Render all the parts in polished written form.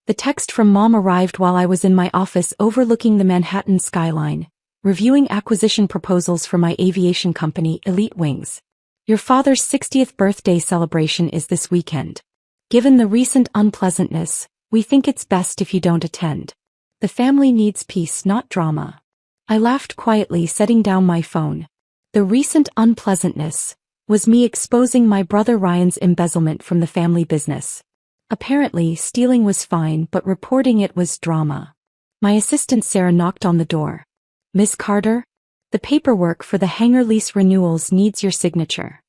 The text from Mom arrived while I was in my office overlooking the Manhattan skyline, reviewing acquisition proposals for my aviation company, Elite Wings. Your father's 60th birthday celebration is this weekend. Given the recent unpleasantness, we think it's best if you don't attend. The family needs peace, not drama. I laughed quietly, setting down my phone. The recent unpleasantness was me exposing my brother Ryan's embezzlement from the family business. Apparently, stealing was fine, but reporting it was drama. My assistant Sarah knocked on the door. Miss Carter? The paperwork for the hangar lease renewals needs your signature.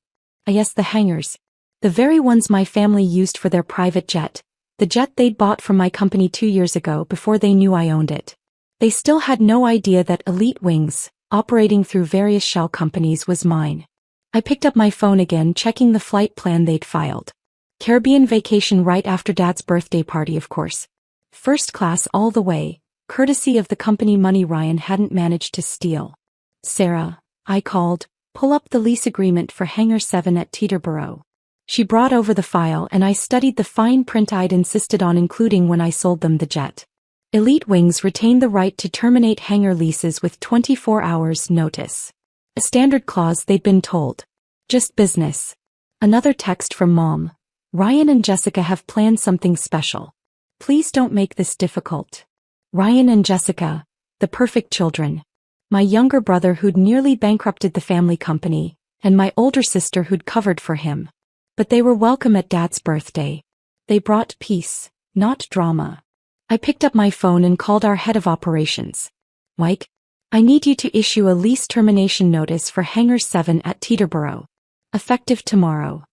Yes, the hangars. The very ones my family used for their private jet. The jet they'd bought from my company 2 years ago before they knew I owned it. They still had no idea that Elite Wings, operating through various shell companies, was mine. I picked up my phone again, checking the flight plan they'd filed. Caribbean vacation right after Dad's birthday party, of course. First class all the way, courtesy of the company money Ryan hadn't managed to steal. Sarah, I called, pull up the lease agreement for Hangar 7 at Teterboro. She brought over the file and I studied the fine print I'd insisted on including when I sold them the jet. Elite Wings retained the right to terminate hangar leases with 24 hours notice. A standard clause, they'd been told. Just business. Another text from Mom. Ryan and Jessica have planned something special. Please don't make this difficult. Ryan and Jessica, the perfect children. My younger brother who'd nearly bankrupted the family company, and my older sister who'd covered for him. But they were welcome at Dad's birthday. They brought peace, not drama. I picked up my phone and called our head of operations. Mike, I need you to issue a lease termination notice for Hangar 7 at Teterboro. Effective tomorrow.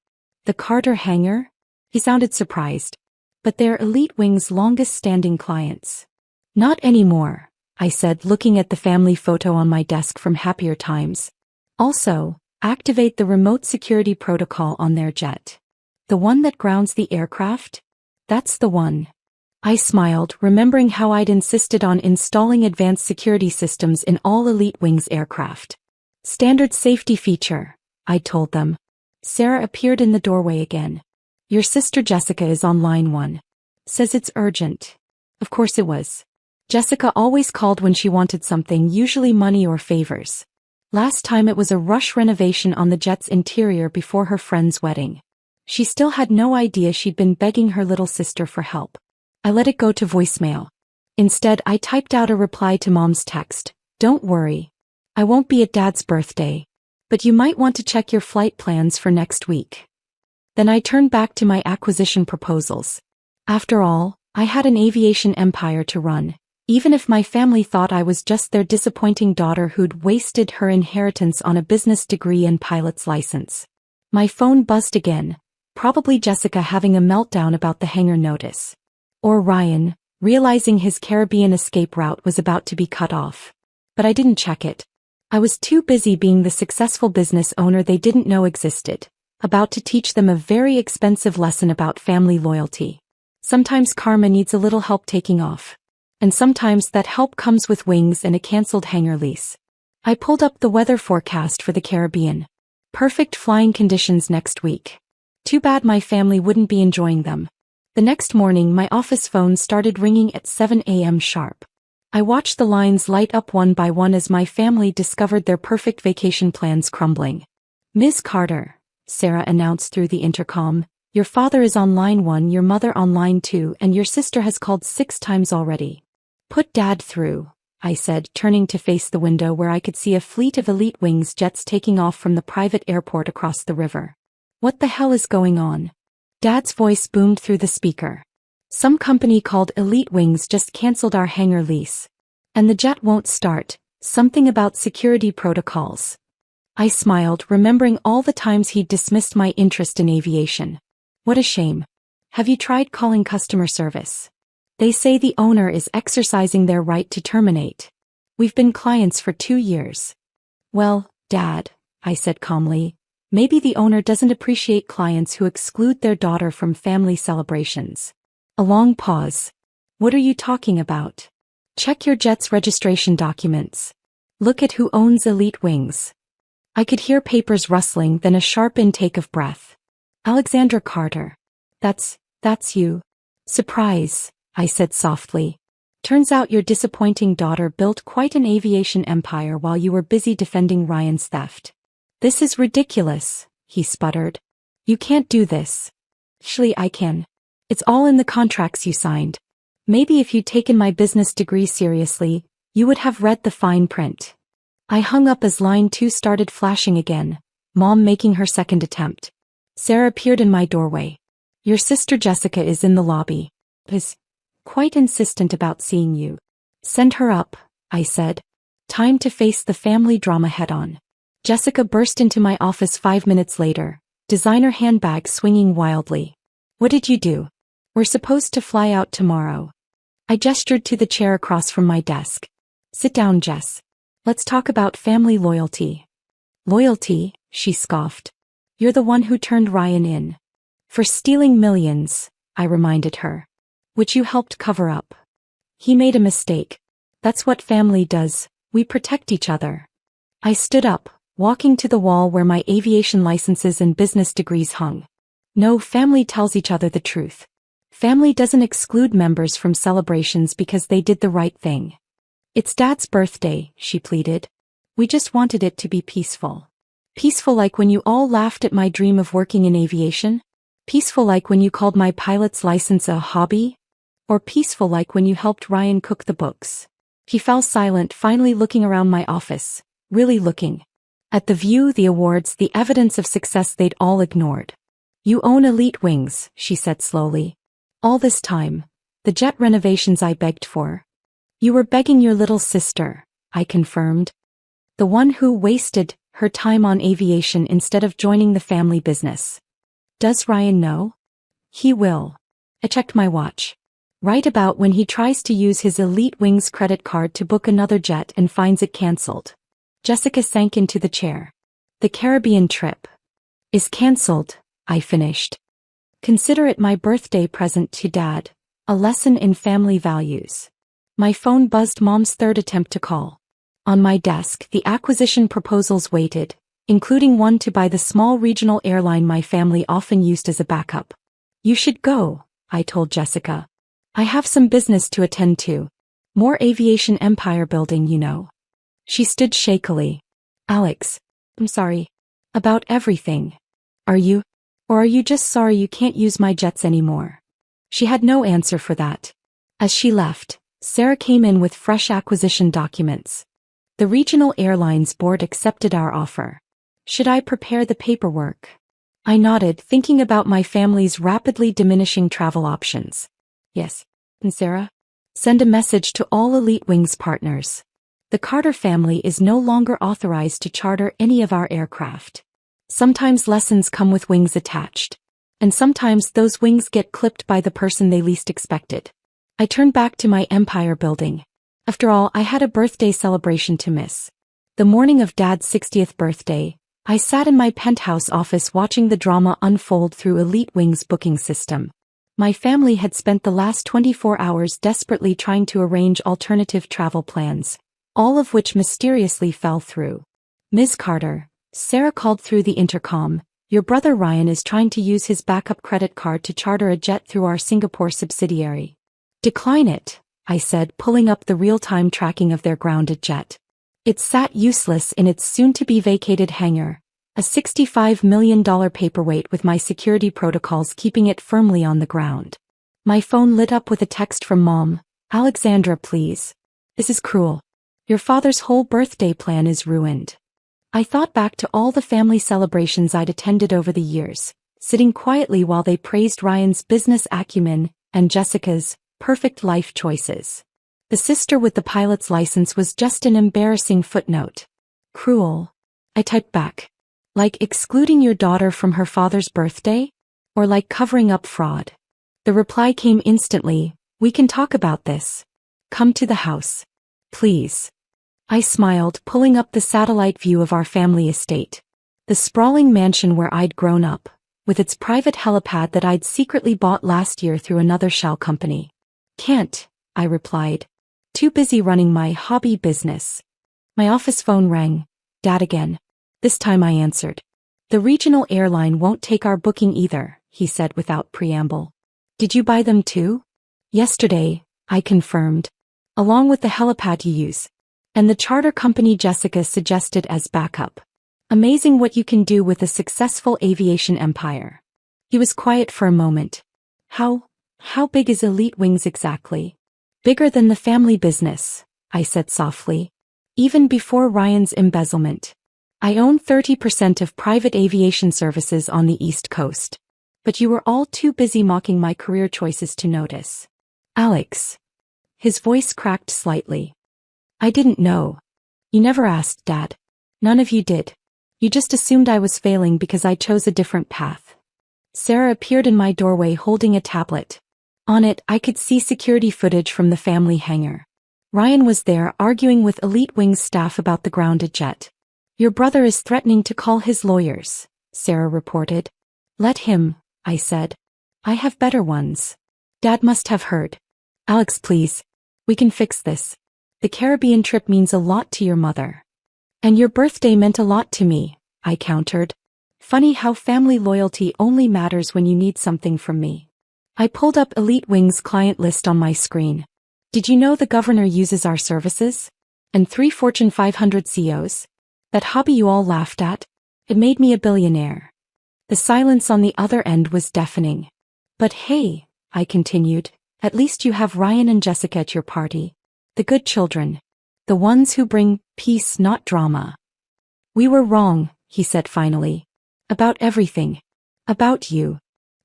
The Carter hangar? He sounded surprised. But they're Elite Wings' longest-standing clients. Not anymore, I said, looking at the family photo on my desk from happier times. Also, activate the remote security protocol on their jet. The one that grounds the aircraft? That's the one. I smiled, remembering how I'd insisted on installing advanced security systems in all Elite Wings aircraft. Standard safety feature, I told them. Sarah appeared in the doorway again. Your sister Jessica is on line 1. Says it's urgent. Of course it was. Jessica always called when she wanted something, usually money or favors. Last time it was a rush renovation on the jet's interior before her friend's wedding. She still had no idea she'd been begging her little sister for help. I let it go to voicemail. Instead, I typed out a reply to Mom's text. Don't worry. I won't be at Dad's birthday. But you might want to check your flight plans for next week. Then I turned back to my acquisition proposals. After all, I had an aviation empire to run, even if my family thought I was just their disappointing daughter who'd wasted her inheritance on a business degree and pilot's license. My phone buzzed again, probably Jessica having a meltdown about the hangar notice. Or Ryan, realizing his Caribbean escape route was about to be cut off. But I didn't check it. I was too busy being the successful business owner they didn't know existed, about to teach them a very expensive lesson about family loyalty. Sometimes karma needs a little help taking off. And sometimes that help comes with wings and a cancelled hangar lease. I pulled up the weather forecast for the Caribbean. Perfect flying conditions next week. Too bad my family wouldn't be enjoying them. The next morning my office phone started ringing at 7 a.m. sharp. I watched the lines light up one by one as my family discovered their perfect vacation plans crumbling. Ms. Carter, Sarah announced through the intercom, your father is on line 1, your mother on line 2, and your sister has called 6 times already. Put Dad through, I said, turning to face the window where I could see a fleet of Elite Wings jets taking off from the private airport across the river. What the hell is going on? Dad's voice boomed through the speaker. Some company called Elite Wings just cancelled our hangar lease. And the jet won't start, something about security protocols. I smiled, remembering all the times he'd dismissed my interest in aviation. What a shame. Have you tried calling customer service? They say the owner is exercising their right to terminate. We've been clients for 2 years. Well, Dad, I said calmly, maybe the owner doesn't appreciate clients who exclude their daughter from family celebrations. A long pause. What are you talking about? Check your jet's registration documents. Look at who owns Elite Wings. I could hear papers rustling, then a sharp intake of breath. Alexandra Carter. That's you. Surprise, I said softly. Turns out your disappointing daughter built quite an aviation empire while you were busy defending Ryan's theft. This is ridiculous, he sputtered. You can't do this. Actually, I can. It's all in the contracts you signed. Maybe if you'd taken my business degree seriously, you would have read the fine print. I hung up as line 2 started flashing again, Mom making her second attempt. Sarah appeared in my doorway. Your sister Jessica is in the lobby. Is quite insistent about seeing you. Send her up, I said. Time to face the family drama head-on. Jessica burst into my office 5 minutes later, designer handbag swinging wildly. What did you do? We're supposed to fly out tomorrow. I gestured to the chair across from my desk. Sit down, Jess. Let's talk about family loyalty. Loyalty, she scoffed. You're the one who turned Ryan in. For stealing millions, I reminded her. Which you helped cover up. He made a mistake. That's what family does, we protect each other. I stood up, walking to the wall where my aviation licenses and business degrees hung. No, family tells each other the truth. Family doesn't exclude members from celebrations because they did the right thing. It's Dad's birthday, she pleaded. We just wanted it to be peaceful. Peaceful like when you all laughed at my dream of working in aviation? Peaceful like when you called my pilot's license a hobby? Or peaceful like when you helped Ryan cook the books? He fell silent, finally looking around my office, really looking. At the view, the awards, the evidence of success they'd all ignored. You own Elite Wings, she said slowly. All this time, the jet renovations I begged for. You were begging your little sister, I confirmed. The one who wasted her time on aviation instead of joining the family business. Does Ryan know? He will. I checked my watch. Right about when he tries to use his Elite Wings credit card to book another jet and finds it cancelled. Jessica sank into the chair. The Caribbean trip is cancelled, I finished. Consider it my birthday present to Dad, a lesson in family values. My phone buzzed. Mom's third attempt to call. On my desk, the acquisition proposals waited, including one to buy the small regional airline my family often used as a backup. You should go, I told Jessica. I have some business to attend to. More aviation empire building, you know. She stood shakily. Alex, I'm sorry. About everything. Are you? Or are you just sorry you can't use my jets anymore? She had no answer for that. As she left, Sarah came in with fresh acquisition documents. The regional airlines board accepted our offer. Should I prepare the paperwork? I nodded, thinking about my family's rapidly diminishing travel options. Yes. And Sarah? Send a message to all Elite Wings partners. The Carter family is no longer authorized to charter any of our aircraft. Sometimes lessons come with wings attached. And sometimes those wings get clipped by the person they least expected. I turned back to my empire building. After all, I had a birthday celebration to miss. The morning of Dad's 60th birthday, I sat in my penthouse office watching the drama unfold through Elite Wings' booking system. My family had spent the last 24 hours desperately trying to arrange alternative travel plans, all of which mysteriously fell through. Ms. Carter, Sarah called through the intercom, your brother Ryan is trying to use his backup credit card to charter a jet through our Singapore subsidiary. Decline it, I said, pulling up the real-time tracking of their grounded jet. It sat useless in its soon-to-be-vacated hangar, a $65 million paperweight with my security protocols keeping it firmly on the ground. My phone lit up with a text from Mom. Alexandra, please. This is cruel. Your father's whole birthday plan is ruined. I thought back to all the family celebrations I'd attended over the years, sitting quietly while they praised Ryan's business acumen and Jessica's perfect life choices. The sister with the pilot's license was just an embarrassing footnote. Cruel. I typed back. Like excluding your daughter from her father's birthday? Or like covering up fraud? The reply came instantly. We can talk about this. Come to the house. Please. I smiled, pulling up the satellite view of our family estate. The sprawling mansion where I'd grown up, with its private helipad that I'd secretly bought last year through another shell company. Can't, I replied. Too busy running my hobby business. My office phone rang. Dad again. This time I answered. The regional airline won't take our booking either, he said without preamble. Did you buy them too? Yesterday, I confirmed. Along with the helipad you use. And the charter company Jessica suggested as backup. Amazing what you can do with a successful aviation empire. He was quiet for a moment. How big is Elite Wings exactly? Bigger than the family business, I said softly. Even before Ryan's embezzlement. I own 30% of private aviation services on the East Coast. But you were all too busy mocking my career choices to notice. Alex. His voice cracked slightly. I didn't know. You never asked, Dad. None of you did. You just assumed I was failing because I chose a different path. Sarah appeared in my doorway holding a tablet. On it, I could see security footage from the family hangar. Ryan was there arguing with Elite Wings staff about the grounded jet. Your brother is threatening to call his lawyers, Sarah reported. Let him, I said. I have better ones. Dad must have heard. Alex, please. We can fix this. The Caribbean trip means a lot to your mother. And your birthday meant a lot to me, I countered. Funny how family loyalty only matters when you need something from me. I pulled up Elite Wings' client list on my screen. Did you know the governor uses our services? And 3 Fortune 500 CEOs? That hobby you all laughed at? It made me a billionaire. The silence on the other end was deafening. But hey, I continued, at least you have Ryan and Jessica at your party. The good children. The ones who bring peace, not drama. We were wrong, he said finally. About everything. About you.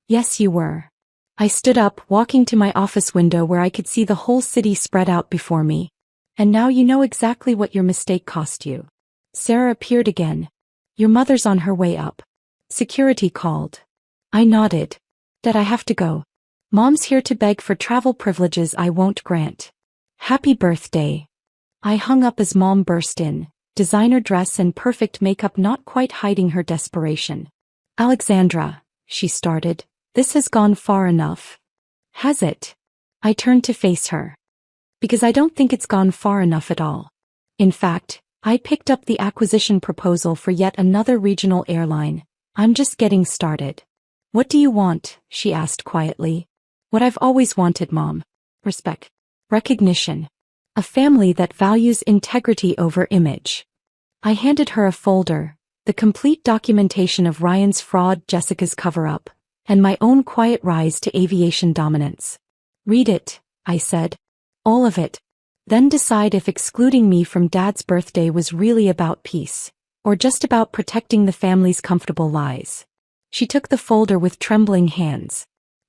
Yes, you were. I stood up, walking to my office window where I could see the whole city spread out before me. And now you know exactly what your mistake cost you. Sarah appeared again. Your mother's on her way up. Security called. I nodded. Dad, I have to go. Mom's here to beg for travel privileges I won't grant. Happy birthday. I hung up as Mom burst in, designer dress and perfect makeup not quite hiding her desperation. Alexandra, she started, this has gone far enough. Has it? I turned to face her. Because I don't think it's gone far enough at all. In fact, I picked up the acquisition proposal for yet another regional airline. I'm just getting started. What do you want? She asked quietly. What I've always wanted, Mom. Respect. Recognition. A family that values integrity over image. I handed her a folder, the complete documentation of Ryan's fraud, Jessica's cover-up, and my own quiet rise to aviation dominance. Read it, I said. All of it. Then decide if excluding me from Dad's birthday was really about peace, or just about protecting the family's comfortable lies. She took the folder with trembling hands.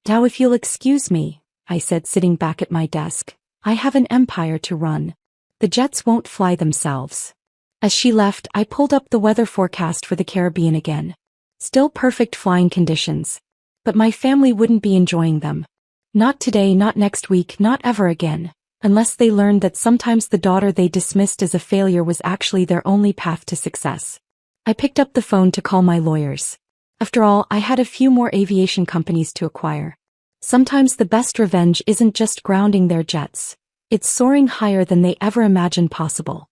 Now if you'll excuse me, I said sitting back at my desk, I have an empire to run. The jets won't fly themselves. As she left, I pulled up the weather forecast for the Caribbean again. Still perfect flying conditions. But my family wouldn't be enjoying them. Not today, not next week, not ever again. Unless they learned that sometimes the daughter they dismissed as a failure was actually their only path to success. I picked up the phone to call my lawyers. After all, I had a few more aviation companies to acquire. Sometimes the best revenge isn't just grounding their jets. It's soaring higher than they ever imagined possible.